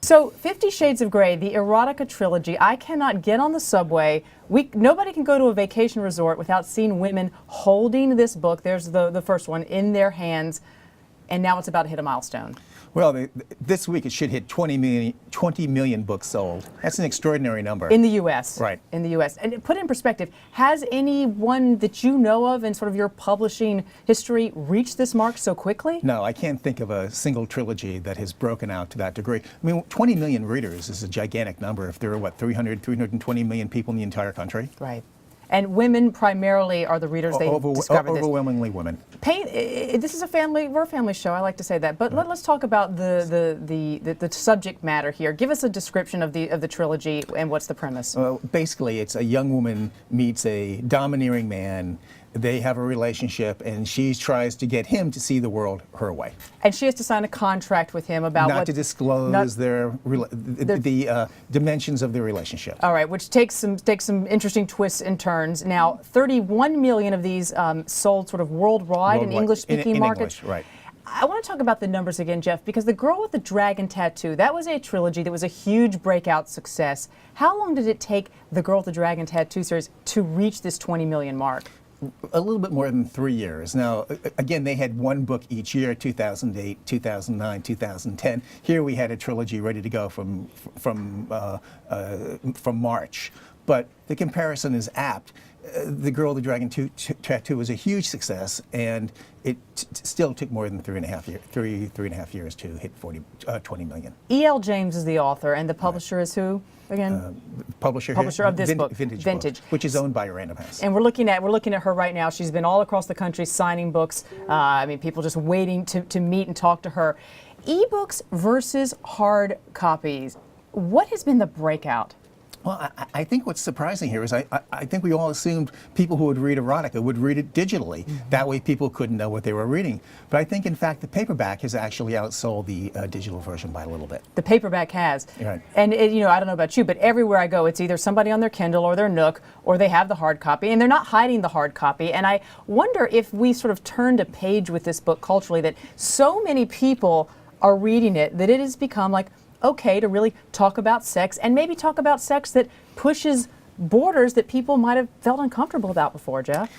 So 50 Shades of Grey, the erotica trilogy. I cannot get on the subway. Nobody can go to a vacation resort without seeing women holding this book. There's the first one in their hands, and now it's about to hit a milestone. Well, this week it should hit 20 million books sold. That's an extraordinary number. In the U.S. Right. In the U.S. And put it in perspective, has anyone that you know of in sort of your publishing history reached this mark so quickly? No, I can't think of a single trilogy that has broken out to that degree. I mean, 20 million readers is a gigantic number if there are, 320 million people in the entire country? Right. And women primarily are the readers they discovered this. Overwhelmingly women. This is we're a family show, I like to say that. But let's talk about the subject matter here. Give us a description of the trilogy and what's the premise. Well, basically, it's a young woman meets a domineering man. They have a relationship, and she tries to get him to see the world her way. And she has to sign a contract with him about not to disclose the dimensions of their relationship. All right, which takes some interesting twists and turns. Now, 31 million of these sold sort of worldwide in English-speaking markets. English, right. I want to talk about the numbers again, Jeff, because The Girl with the Dragon Tattoo, that was a trilogy that was a huge breakout success. How long did it take the Girl with the Dragon Tattoo series to reach this 20 million mark? A little bit more than 3 years. Now, again, they had one book each year, 2008, 2009, 2010. Here we had a trilogy ready to go from March. But the comparison is apt. The Girl with the Dragon Tattoo was a huge success, and it still took more than three and a half years to hit 20 million. E.L. James is the author, and the publisher is who? Again, publisher of this book, Vintage, which is owned by Random House. And we're looking at her right now. She's been all across the country signing books. I mean, people just waiting to meet and talk to her. E-books versus hard copies. What has been the breakout? Well, I think what's surprising here is I think we all assumed people who would read erotica would read it digitally. Mm-hmm. That way people couldn't know what they were reading. But I think, in fact, the paperback has actually outsold the digital version by a little bit. The paperback has. Right. And, I don't know about you, but everywhere I go, it's either somebody on their Kindle or their Nook, or they have the hard copy, and they're not hiding the hard copy. And I wonder if we sort of turned a page with this book culturally, that so many people are reading it, that it has become like, okay to really talk about sex, and maybe talk about sex that pushes borders that people might have felt uncomfortable about before, Jeff?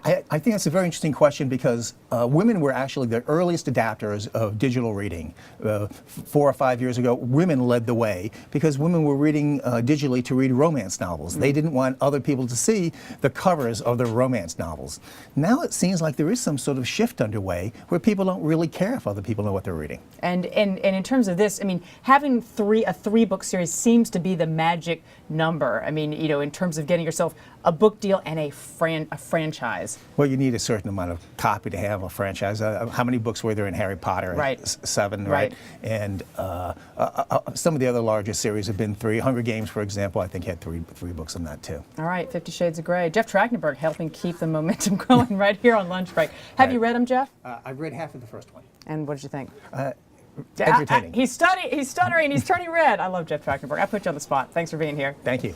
I think that's a very interesting question, because women were actually the earliest adapters of digital reading. 4 or 5 years ago, women led the way, because women were reading digitally to read romance novels. Mm-hmm. They didn't want other people to see the covers of the romance novels. Now it seems like there is some sort of shift underway where people don't really care if other people know what they're reading. And in terms of this, I mean, having a three-book series seems to be the magic number. I mean, in terms of getting yourself a book deal and a franchise. Well, you need a certain amount of copy to have a franchise. How many books were there in Harry Potter? Right. 7, right? And some of the other larger series have been 3. Hunger Games, for example, I think had three books on that too. All right, 50 Shades of Grey. Jeff Trachtenberg helping keep the momentum going right here on Lunch Break. Have you read them, Jeff? I've read half of the first one. And what did you think? Entertaining. He's stuttering, he's turning red. I love Jeff Trachtenberg. I put you on the spot. Thanks for being here. Thank you.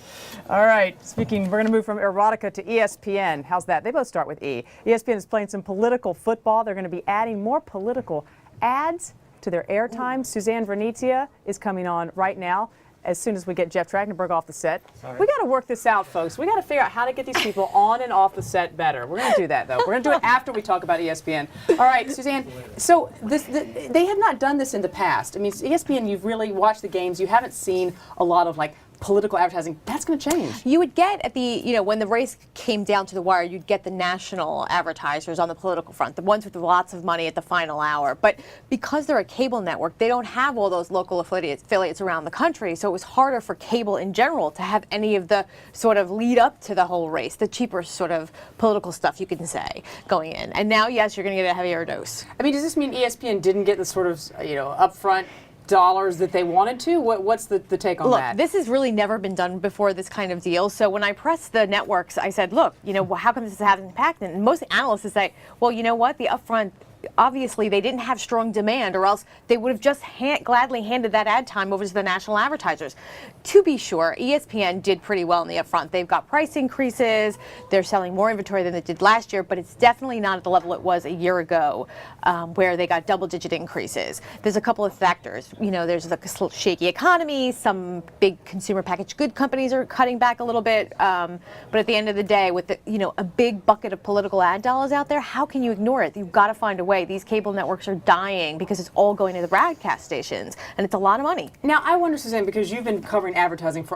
All right, we're going to move from erotica to ESPN. How's that? They both start with E. ESPN is playing some political football. They're going to be adding more political ads to their airtime. Suzanne Venezia is coming on right now, as soon as we get Jeff Trachtenberg off the set. Sorry. We got to work this out, folks. We got to figure out how to get these people on and off the set better. We're going to do that, though. We're going to do it after we talk about ESPN. All right, Suzanne. So they have not done this in the past. I mean, ESPN, you've really watched the games. You haven't seen a lot of political advertising. That's going to change. You would get at the, when the race came down to the wire, you'd get the national advertisers on the political front, the ones with lots of money at the final hour. But because they're a cable network, they don't have all those local affiliates around the country. So it was harder for cable in general to have any of the sort of lead up to the whole race, the cheaper sort of political stuff, you can say, going in. And now, yes, you're going to get a heavier dose. I mean, does this mean ESPN didn't get the sort of, upfront dollars that they wanted to? What's the take on that? Look, this has really never been done before, this kind of deal. So when I pressed the networks, I said, look, how come this hasn't impacted? And most analysts say, well, you know what? The upfront obviously they didn't have strong demand, or else they would have just gladly handed that ad time over to the national advertisers. To be sure, ESPN did pretty well in the upfront. They've got price increases, they're selling more inventory than they did last year, but it's definitely not at the level it was a year ago, where they got double-digit increases. There's a couple of factors. You know, there's the shaky economy, some big consumer packaged good companies are cutting back a little bit, but at the end of the day, with the, you know, a big bucket of political ad dollars out there, how can you ignore it? You've got to find a way. These cable networks are dying because it's all going to the broadcast stations, and it's a lot of money. Now, I wonder, Suzanne, because you've been covering advertising for